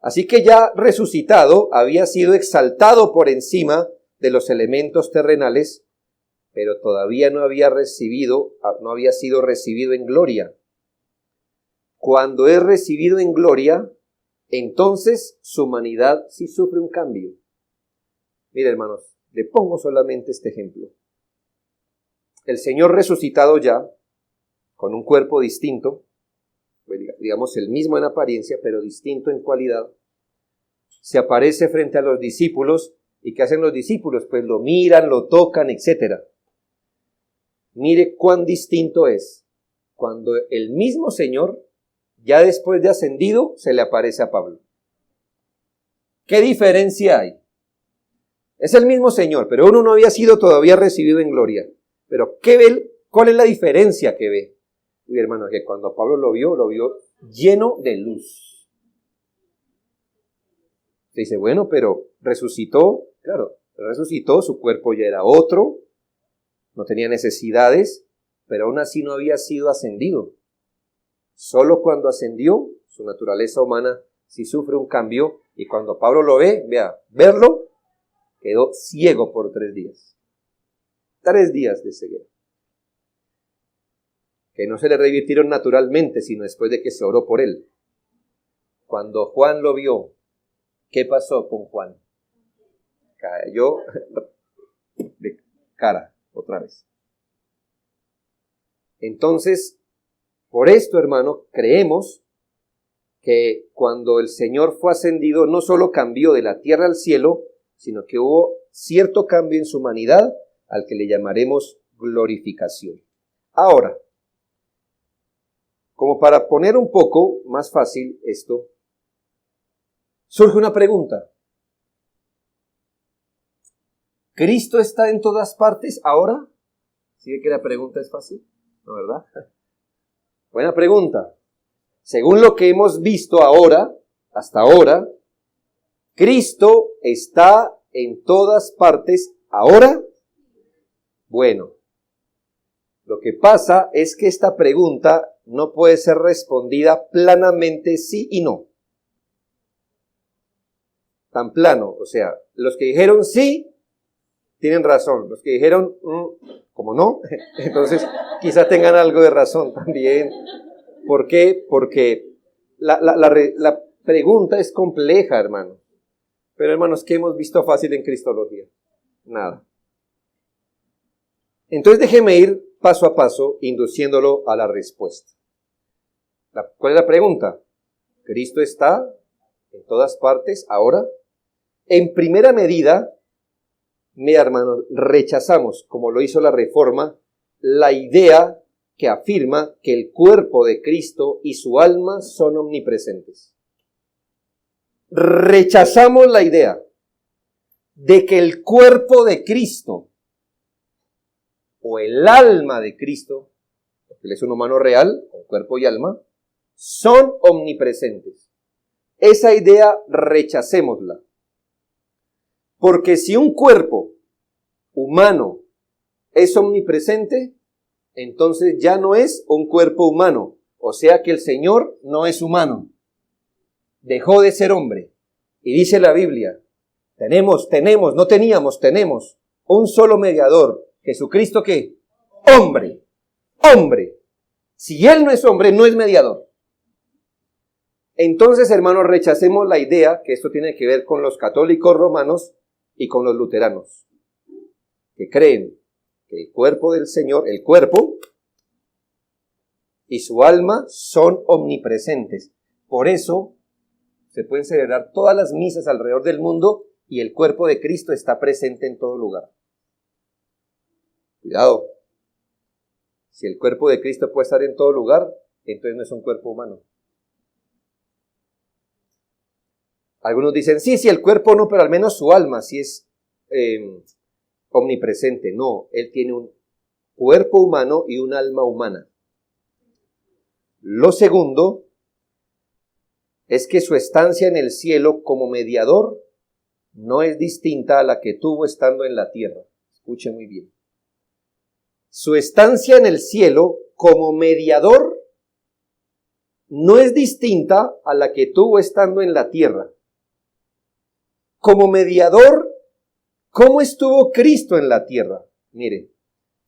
[SPEAKER 1] Así que ya resucitado, había sido exaltado por encima de los elementos terrenales, pero todavía no había sido recibido en gloria. Cuando es recibido en gloria, entonces su humanidad sí sufre un cambio. Mire, hermanos, le pongo solamente este ejemplo. El Señor resucitado ya, con un cuerpo distinto, digamos el mismo en apariencia, pero distinto en cualidad, se aparece frente a los discípulos. ¿Y qué hacen los discípulos? Pues lo miran, lo tocan, etc. Mire cuán distinto es cuando el mismo Señor, ya después de ascendido, se le aparece a Pablo. ¿Qué diferencia hay? Es el mismo Señor, pero uno no había sido todavía recibido en gloria. Pero ¿qué ve? ¿Cuál es la diferencia que ve? Y hermano, que cuando Pablo lo vio lleno de luz. Se dice, bueno, pero resucitó, claro, resucitó, su cuerpo ya era otro, no tenía necesidades, pero aún así no había sido ascendido. Solo cuando ascendió, su naturaleza humana sí sufre un cambio, y cuando Pablo lo ve, verlo, quedó ciego por 3 días. 3 días de ceguera. Que no se le revirtieron naturalmente, sino después de que se oró por él. Cuando Juan lo vio, ¿qué pasó con Juan? Cayó de cara otra vez. Entonces, por esto, hermano, creemos que cuando el Señor fue ascendido, no solo cambió de la tierra al cielo, sino que hubo cierto cambio en su humanidad, al que le llamaremos glorificación. Ahora, como para poner un poco más fácil esto, surge una pregunta. ¿Cristo está en todas partes ahora? ¿Sí ve que la pregunta es fácil? ¿No, verdad? Buena pregunta. Según lo que hemos visto ahora, hasta ahora, ¿Cristo está en todas partes ahora? Bueno, lo que pasa es que esta pregunta no puede ser respondida planamente sí y no. Tan plano, o sea, los que dijeron sí, tienen razón. Los que dijeron, como no, entonces quizá tengan algo de razón también. ¿Por qué? Porque la pregunta es compleja, hermano. Pero hermanos, ¿qué hemos visto fácil en Cristología? Nada. Entonces déjeme ir paso a paso, induciéndolo a la respuesta. ¿Cuál es la pregunta? ¿Cristo está en todas partes ahora? En primera medida, hermanos, rechazamos, como lo hizo la Reforma, la idea que afirma que el cuerpo de Cristo y su alma son omnipresentes. Rechazamos la idea. de que el cuerpo de Cristo o el alma de Cristo, porque Él es un humano real, con cuerpo y alma, son omnipresentes. Esa idea rechacémosla. Porque si un cuerpo humano es omnipresente, entonces ya no es un cuerpo humano. O sea que el Señor no es humano. Dejó de ser hombre. Y dice la Biblia, tenemos un solo mediador. ¿Jesucristo qué? Hombre. Hombre. Si Él no es hombre, no es mediador. Entonces, hermanos, rechacemos la idea que esto tiene que ver con los católicos romanos y con los luteranos, que creen que el cuerpo del Señor, el cuerpo y su alma son omnipresentes. Por eso se pueden celebrar todas las misas alrededor del mundo y el cuerpo de Cristo está presente en todo lugar. Cuidado. Si el cuerpo de Cristo puede estar en todo lugar, entonces no es un cuerpo humano. Algunos dicen, sí, el cuerpo no, pero al menos su alma sí es omnipresente. No, Él tiene un cuerpo humano y un alma humana. Lo segundo es que su estancia en el cielo como mediador no es distinta a la que tuvo estando en la tierra. Escuche muy bien. Su estancia en el cielo como mediador no es distinta a la que tuvo estando en la tierra. Como mediador, ¿cómo estuvo Cristo en la tierra? Mire,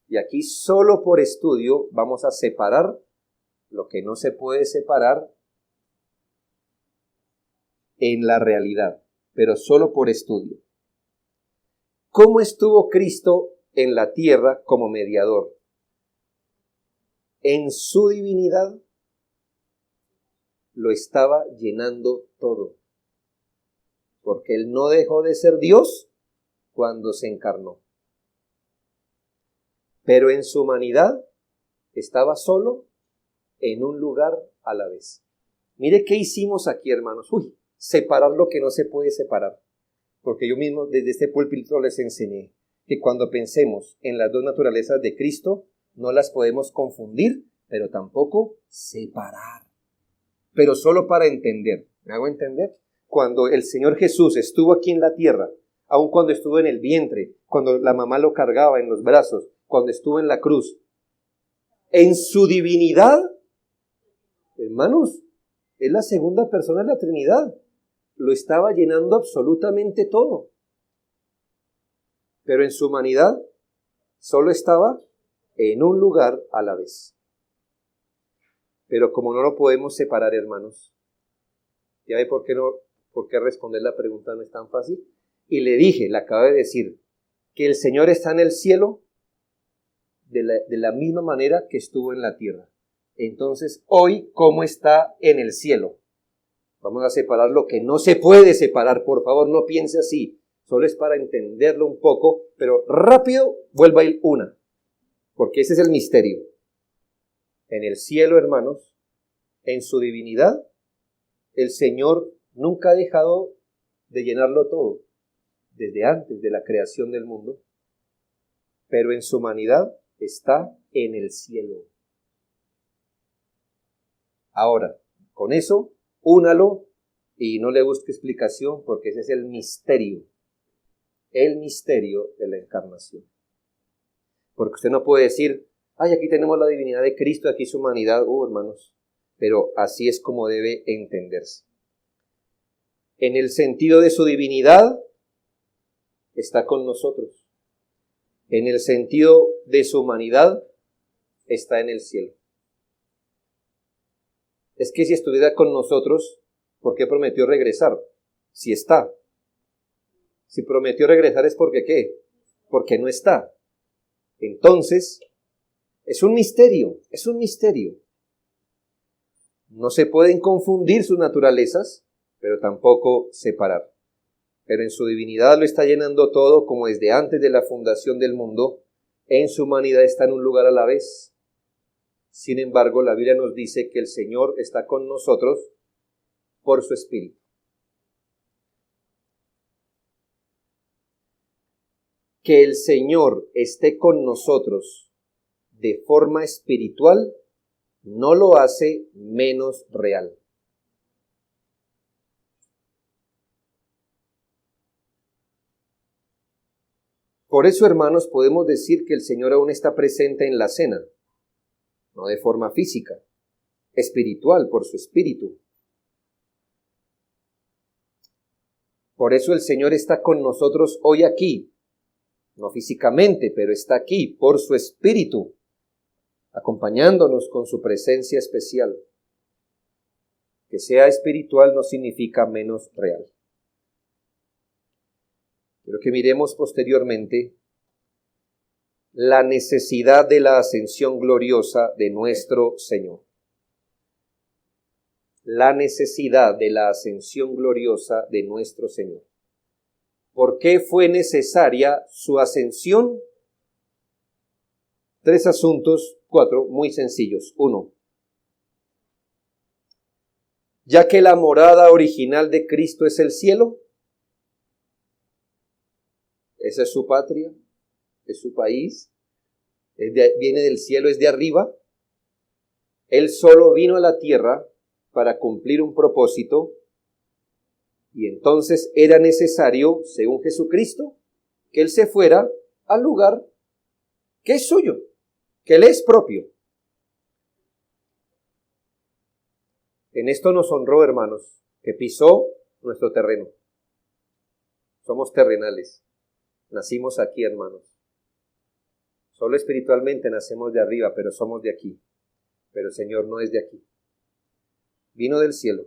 [SPEAKER 1] y aquí solo por estudio vamos a separar lo que no se puede separar en la realidad, pero solo por estudio. ¿Cómo estuvo Cristo en la tierra como mediador? En su divinidad lo estaba llenando todo, porque Él no dejó de ser Dios cuando se encarnó. Pero en su humanidad estaba solo en un lugar a la vez. Mire qué hicimos aquí, hermanos. Separar lo que no se puede separar. Porque yo mismo desde este púlpito les enseñé que cuando pensemos en las dos naturalezas de Cristo, no las podemos confundir, pero tampoco separar. Pero solo para entender. ¿Me hago entender? Cuando el Señor Jesús estuvo aquí en la tierra, aun cuando estuvo en el vientre, cuando la mamá lo cargaba en los brazos, cuando estuvo en la cruz, en su divinidad, hermanos, es la segunda persona de la Trinidad. Lo estaba llenando absolutamente todo. Pero en su humanidad solo estaba en un lugar a la vez. Pero como no lo podemos separar, hermanos, ¿ya ve por qué responder la pregunta no es tan fácil? Y le acabo de decir, que el Señor está en el cielo de la misma manera que estuvo en la tierra. Entonces, hoy, ¿cómo está en el cielo? Vamos a separar lo que no se puede separar. Por favor, no piense así. Solo es para entenderlo un poco, pero rápido vuelva a ir una. Porque ese es el misterio. En el cielo, hermanos, en su divinidad, el Señor nunca ha dejado de llenarlo todo, desde antes de la creación del mundo. Pero en su humanidad está en el cielo. Ahora, con eso, únalo y no le busque explicación porque ese es el misterio de la encarnación. Porque usted no puede decir, aquí tenemos la divinidad de Cristo, aquí su humanidad, hermanos, pero así es como debe entenderse. En el sentido de su divinidad, está con nosotros. En el sentido de su humanidad, está en el cielo. Es que si estuviera con nosotros, ¿por qué prometió regresar? Si está. Si prometió regresar es porque ¿qué? Porque no está. Entonces, es un misterio. No se pueden confundir sus naturalezas, pero tampoco separar. Pero en su divinidad lo está llenando todo, como desde antes de la fundación del mundo. En su humanidad está en un lugar a la vez. Sin embargo, la Biblia nos dice que el Señor está con nosotros por su Espíritu. que el Señor esté con nosotros de forma espiritual no lo hace menos real. Por eso, hermanos, podemos decir que el Señor aún está presente en la cena, no de forma física, espiritual, por su espíritu. Por eso el Señor está con nosotros hoy aquí, no físicamente, pero está aquí por su espíritu, acompañándonos con su presencia especial. Que sea espiritual no significa menos real. Quiero que miremos posteriormente la necesidad de la ascensión gloriosa de nuestro Señor. La necesidad de la ascensión gloriosa de nuestro Señor. ¿Por qué fue necesaria su ascensión? 3 asuntos, 4, muy sencillos. 1. Ya que la morada original de Cristo es el cielo, esa es su patria, es su país, viene del cielo, es de arriba. Él solo vino a la tierra para cumplir un propósito, y entonces era necesario, según Jesucristo, que Él se fuera al lugar que es suyo, que le es propio. En esto nos honró, hermanos, que pisó nuestro terreno. Somos terrenales. Nacimos aquí, hermanos. Solo espiritualmente nacemos de arriba, pero somos de aquí. Pero el Señor no es de aquí. Vino del cielo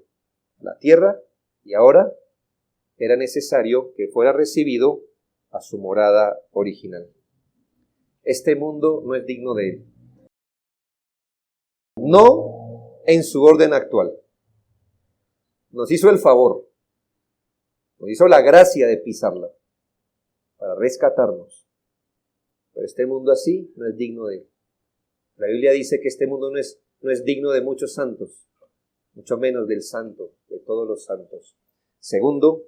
[SPEAKER 1] a la tierra y ahora era necesario que fuera recibido a su morada original. Este mundo no es digno de Él. No en su orden actual. Nos hizo el favor, nos hizo la gracia de pisarla para rescatarnos. Pero este mundo así no es digno de Él. La Biblia dice que este mundo no es digno de muchos santos, mucho menos del santo, de todos los santos. Segundo,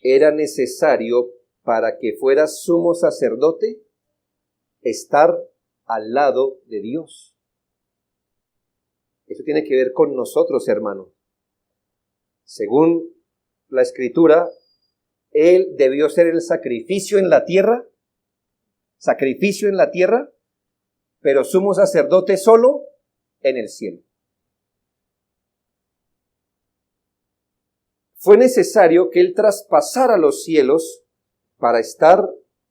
[SPEAKER 1] era necesario para que fuera sumo sacerdote estar al lado de Dios. Eso tiene que ver con nosotros, hermano. Según la Escritura, Él debió ser el sacrificio en la tierra, pero sumo sacerdote solo en el cielo. Fue necesario que Él traspasara los cielos para estar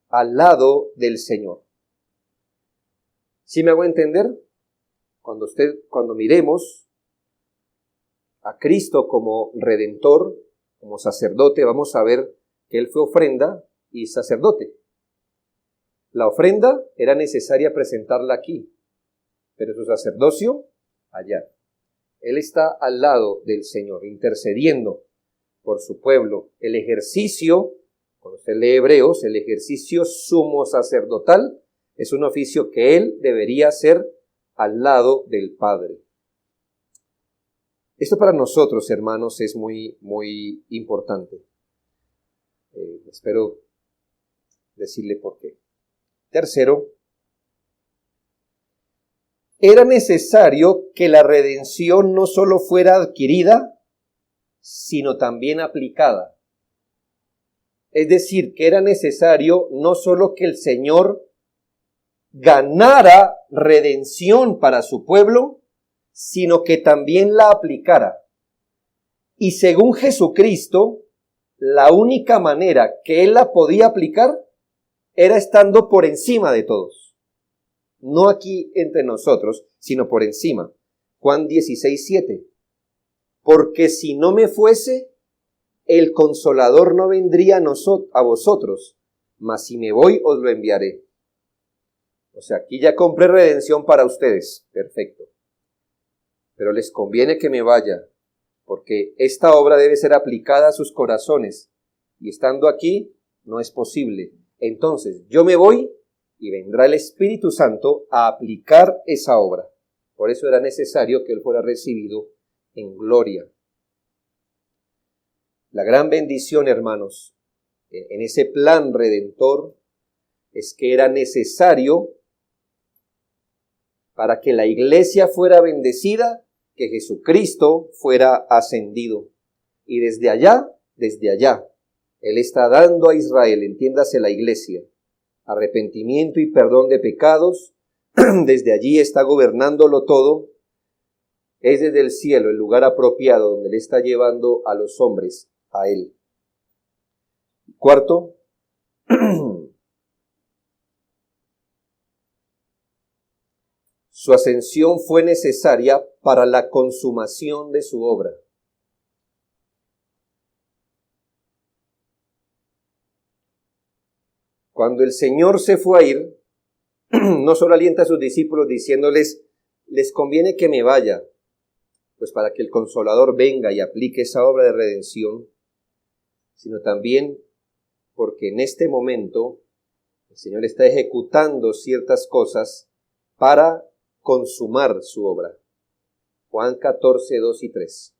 [SPEAKER 1] al lado del Señor. ¿Sí me hago entender? Cuando miremos a Cristo como Redentor, como sacerdote, vamos a ver que Él fue ofrenda y sacerdote. La ofrenda era necesaria presentarla aquí, pero su sacerdocio allá. Él está al lado del Señor, intercediendo por su pueblo. El ejercicio, cuando usted lee Hebreos, el ejercicio sumo sacerdotal es un oficio que Él debería hacer al lado del Padre. Esto para nosotros, hermanos, es muy, muy importante. Espero decirle por qué. Tercero, era necesario que la redención no solo fuera adquirida, sino también aplicada. Es decir, que era necesario no solo que el Señor ganara redención para su pueblo, sino que también la aplicara. Y según Jesucristo, la única manera que Él la podía aplicar era estando por encima de todos. No aquí entre nosotros, sino por encima. Juan 16:7. Porque si no me fuese, el Consolador no vendría a vosotros, mas si me voy os lo enviaré. O sea, aquí ya compré redención para ustedes. Perfecto. Pero les conviene que me vaya, porque esta obra debe ser aplicada a sus corazones. Y estando aquí, no es posible. Entonces, yo me voy y vendrá el Espíritu Santo a aplicar esa obra. Por eso era necesario que Él fuera recibido en gloria. La gran bendición, hermanos, en ese plan redentor, es que era necesario para que la iglesia fuera bendecida, que Jesucristo fuera ascendido. Y desde allá, Él está dando a Israel, entiéndase la iglesia, arrepentimiento y perdón de pecados. Desde allí está gobernándolo todo. Es desde el cielo el lugar apropiado donde Él está llevando a los hombres a Él. Cuarto, su ascensión fue necesaria para la consumación de su obra. Cuando el Señor se fue a ir, no solo alienta a sus discípulos diciéndoles, les conviene que me vaya, pues para que el Consolador venga y aplique esa obra de redención, sino también porque en este momento el Señor está ejecutando ciertas cosas para consumar su obra. Juan 14, 2 y 3.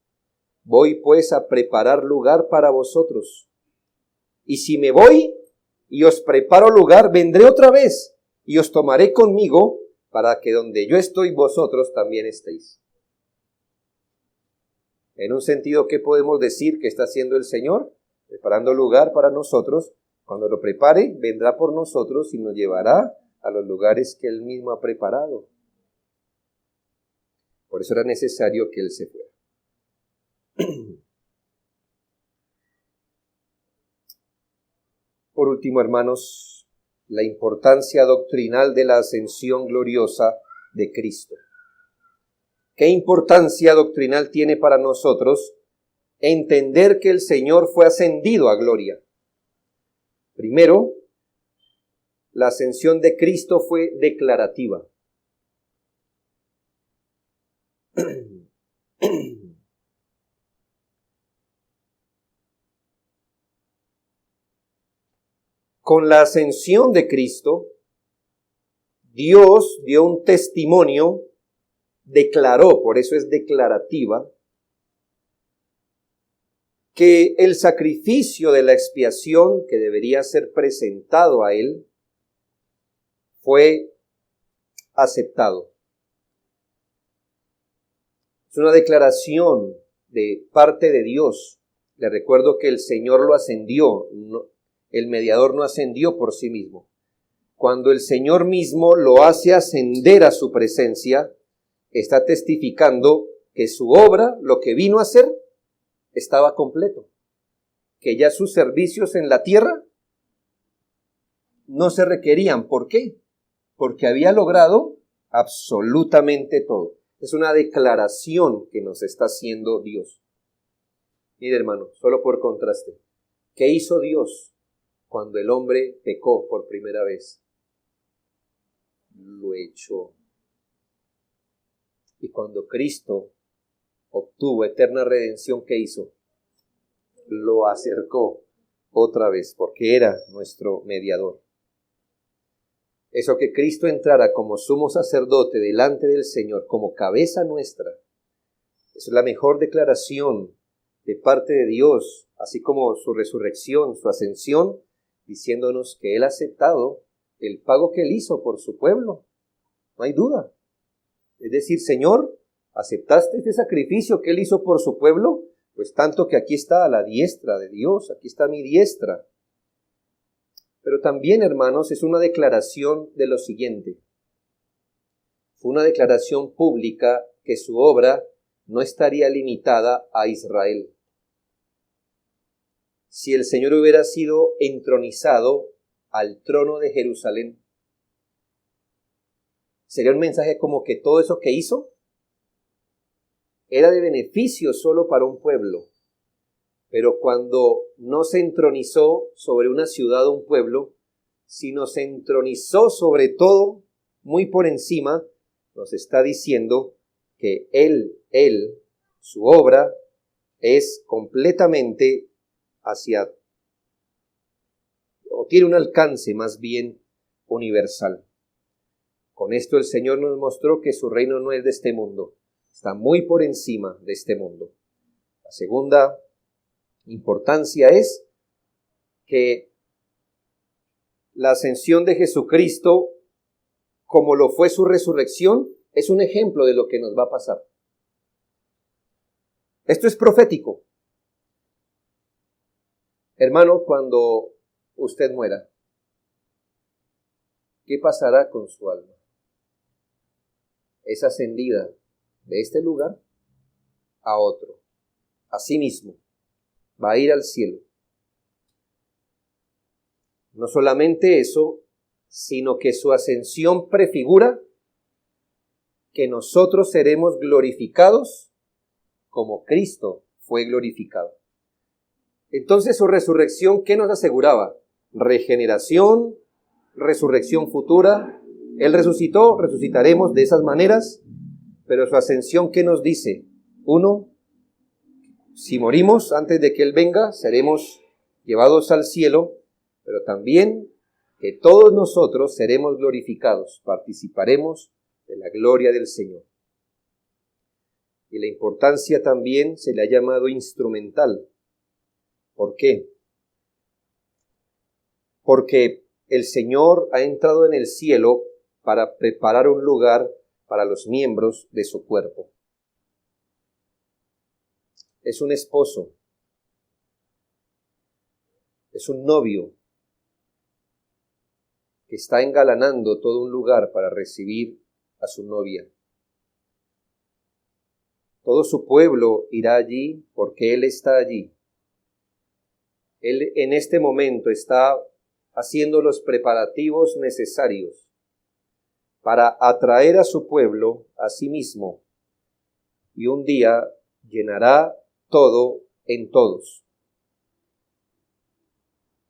[SPEAKER 1] Voy pues a preparar lugar para vosotros, y si me voy y os preparo lugar, vendré otra vez y os tomaré conmigo, para que donde yo estoy vosotros también estéis. En un sentido, ¿qué podemos decir que está haciendo el Señor? Preparando lugar para nosotros. Cuando lo prepare, vendrá por nosotros y nos llevará a los lugares que Él mismo ha preparado. Por eso era necesario que Él se fuera. Por último, hermanos, la importancia doctrinal de la ascensión gloriosa de Cristo. ¿Qué importancia doctrinal tiene para nosotros entender que el Señor fue ascendido a gloria? Primero, la ascensión de Cristo fue declarativa. Con la ascensión de Cristo, Dios dio un testimonio, declaró, por eso es declarativa, que el sacrificio de la expiación que debería ser presentado a Él fue aceptado. Es una declaración de parte de Dios. Le recuerdo que el Señor lo ascendió, el mediador no ascendió por sí mismo. Cuando el Señor mismo lo hace ascender a su presencia, está testificando que su obra, lo que vino a hacer, estaba completo. Que ya sus servicios en la tierra no se requerían. ¿Por qué? Porque había logrado absolutamente todo. Es una declaración que nos está haciendo Dios. Mire, hermano, solo por contraste. ¿Qué hizo Dios cuando el hombre pecó por primera vez? Lo echó. Y cuando Cristo obtuvo eterna redención, ¿qué hizo? Lo acercó otra vez, porque era nuestro mediador. Eso que Cristo entrara como sumo sacerdote delante del Señor, como cabeza nuestra, es la mejor declaración de parte de Dios, así como su resurrección, su ascensión, diciéndonos que Él ha aceptado el pago que Él hizo por su pueblo. No hay duda. Es decir, Señor, ¿aceptaste este sacrificio que Él hizo por su pueblo? Pues tanto que aquí está a la diestra de Dios, aquí está mi diestra. Pero también, hermanos, es una declaración de lo siguiente. Fue una declaración pública que su obra no estaría limitada a Israel. Si el Señor hubiera sido entronizado al trono de Jerusalén, sería un mensaje como que todo eso que hizo era de beneficio solo para un pueblo. Pero cuando no se entronizó sobre una ciudad o un pueblo, sino se entronizó sobre todo, muy por encima, nos está diciendo que Él, su obra, es completamente o tiene un alcance más bien universal. Con esto el Señor nos mostró que su reino no es de este mundo, está muy por encima de este mundo. La segunda Importancia es que la ascensión de Jesucristo, como lo fue su resurrección, es un ejemplo de lo que nos va a pasar. Esto es profético. Hermano, cuando usted muera, ¿qué pasará con su alma? Es ascendida de este lugar a otro. Así mismo, va a ir al cielo. No solamente eso, sino que su ascensión prefigura que nosotros seremos glorificados como Cristo fue glorificado. Entonces su resurrección, ¿qué nos aseguraba? Regeneración, resurrección futura. Él resucitó, resucitaremos de esas maneras, pero su ascensión, ¿qué nos dice? Uno, si morimos antes de que Él venga, seremos llevados al cielo, pero también que todos nosotros seremos glorificados, participaremos de la gloria del Señor. Y la importancia también se le ha llamado instrumental. ¿Por qué? Porque el Señor ha entrado en el cielo para preparar un lugar para los miembros de su cuerpo. Es un esposo, es un novio que está engalanando todo un lugar para recibir a su novia. Todo su pueblo irá allí porque Él está allí. Él en este momento está haciendo los preparativos necesarios para atraer a su pueblo a sí mismo y un día llenará todo en todos.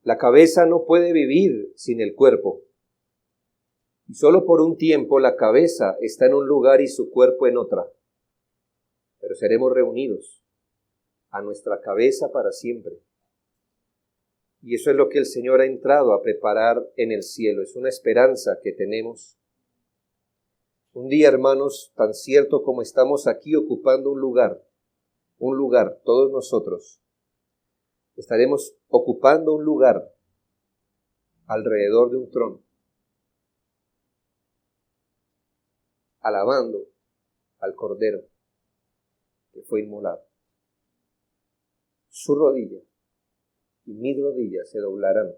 [SPEAKER 1] La cabeza no puede vivir sin el cuerpo. Y solo por un tiempo la cabeza está en un lugar y su cuerpo en otra. Pero seremos reunidos a nuestra cabeza para siempre. Y eso es lo que el Señor ha entrado a preparar en el cielo. Es una esperanza que tenemos. Un día, hermanos, tan cierto como estamos aquí ocupando un lugar, todos nosotros, estaremos ocupando un lugar alrededor de un trono, alabando al Cordero que fue inmolado. Su rodilla y mis rodillas se doblarán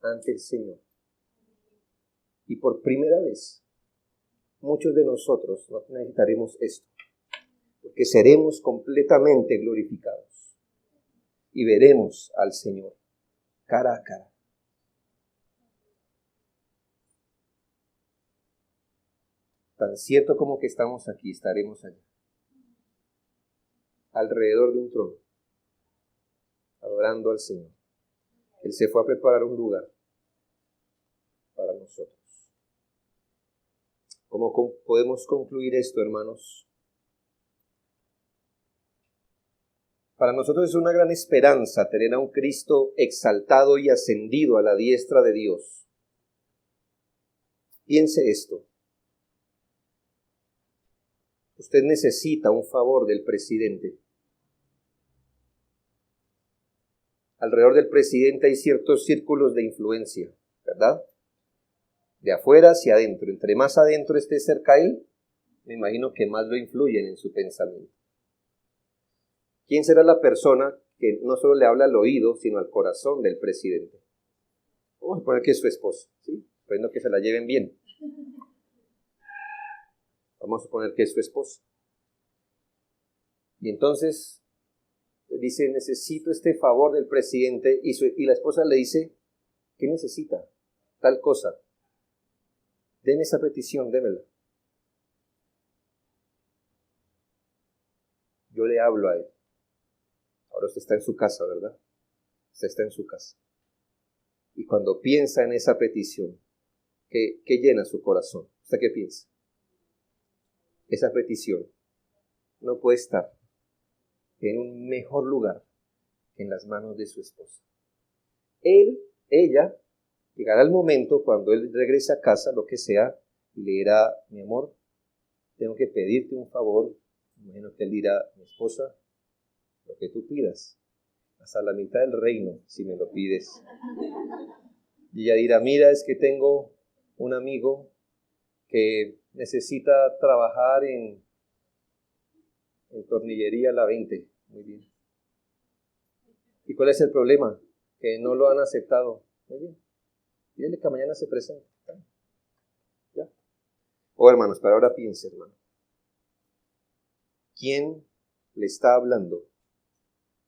[SPEAKER 1] ante el Señor. Y por primera vez, muchos de nosotros no necesitaremos esto, porque seremos completamente glorificados y veremos al Señor cara a cara. Tan cierto como que estamos aquí, estaremos allá, alrededor de un trono, adorando al Señor. Él se fue a preparar un lugar para nosotros. ¿Cómo podemos concluir esto, hermanos? Para nosotros es una gran esperanza tener a un Cristo exaltado y ascendido a la diestra de Dios. Piense esto. Usted necesita un favor del presidente. Alrededor del presidente hay ciertos círculos de influencia, ¿verdad? De afuera hacia adentro. Entre más adentro esté cerca a él, me imagino que más lo influyen en su pensamiento. ¿Quién será la persona que no solo le habla al oído, sino al corazón del presidente? Vamos a poner que es su esposo, ¿sí? Esperando que se la lleven bien. Vamos a suponer que es su esposo. Y entonces dice, necesito este favor del presidente, y la esposa le dice, ¿qué necesita? Tal cosa. Deme esa petición, démela. Yo le hablo a él. Ahora usted está en su casa, ¿verdad? Usted está en su casa. Y cuando piensa en esa petición, ¿qué llena su corazón? ¿Usted qué piensa? Esa petición no puede estar en un mejor lugar que en las manos de su esposa. Ella, llegará el momento cuando él regrese a casa, lo que sea, y le dirá, mi amor, tengo que pedirte un favor. Imagino que él dirá, mi esposa, lo que tú pidas, hasta la mitad del reino, si me lo pides. Y ella dirá, mira, es que tengo un amigo que necesita trabajar en tornillería la 20. Muy bien. ¿Y cuál es el problema? Que no lo han aceptado. Muy bien. Dile que mañana se presente. ¿Ya? Oh, hermanos, pero ahora piense, hermano. ¿Quién le está hablando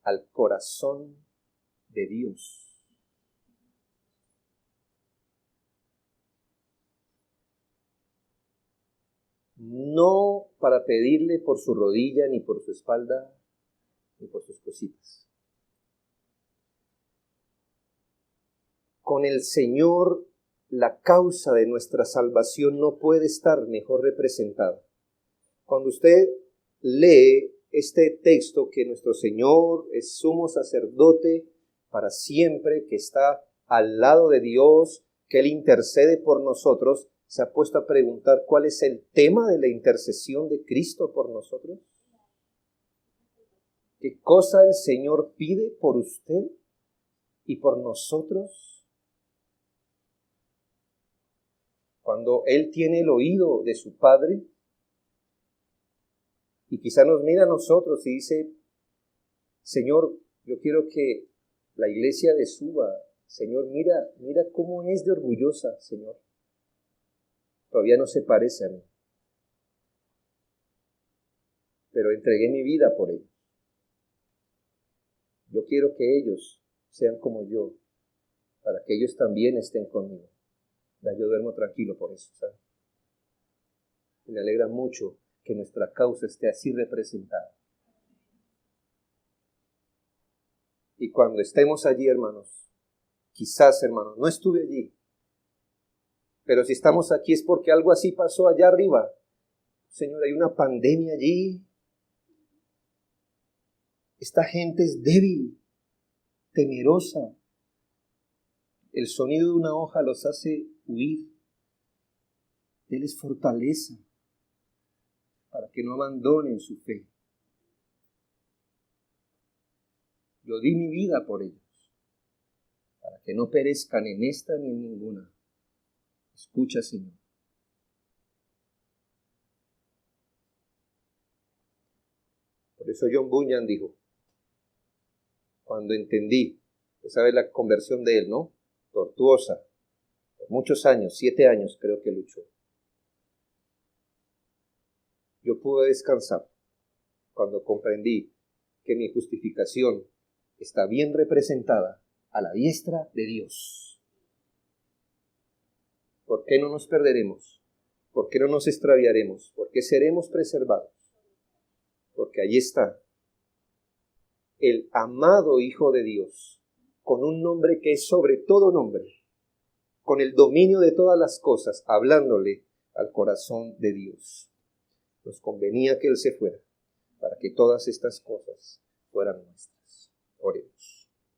[SPEAKER 1] al corazón de Dios? No para pedirle por su rodilla, ni por su espalda, ni por sus cositas. Con el Señor, la causa de nuestra salvación no puede estar mejor representada. Cuando usted lee este texto, que nuestro Señor es sumo sacerdote para siempre, que está al lado de Dios, que Él intercede por nosotros, ¿se ha puesto a preguntar cuál es el tema de la intercesión de Cristo por nosotros? ¿Qué cosa el Señor pide por usted y por nosotros? Cuando Él tiene el oído de su Padre y quizá nos mira a nosotros y dice, Señor, yo quiero que la iglesia de Suba, Señor, mira cómo es de orgullosa, Señor. Todavía no se parece a mí, pero entregué mi vida por ellos. Yo quiero que ellos sean como yo, para que ellos también estén conmigo. Yo duermo tranquilo por eso, ¿sabes? Y me alegra mucho que nuestra causa esté así representada. Y cuando estemos allí, hermanos, quizás, hermanos, no estuve allí, pero si estamos aquí es porque algo así pasó allá arriba. Señor, hay una pandemia allí. Esta gente es débil, temerosa. El sonido de una hoja los hace huir. Denles fortaleza para que no abandonen su fe. Yo di mi vida por ellos, para que no perezcan en esta ni en ninguna. Escucha, Señor. Por eso John Bunyan dijo, cuando entendí, usted sabe la conversión de él, ¿no? Tortuosa, por muchos años, 7 años creo que luchó. Yo pude descansar cuando comprendí que mi justificación está bien representada a la diestra de Dios. ¿Por qué no nos perderemos? ¿Por qué no nos extraviaremos? ¿Por qué seremos preservados? Porque allí está el amado Hijo de Dios, con un nombre que es sobre todo nombre, con el dominio de todas las cosas, hablándole al corazón de Dios. Nos convenía que Él se fuera, para que todas estas cosas fueran nuestras. Oremos.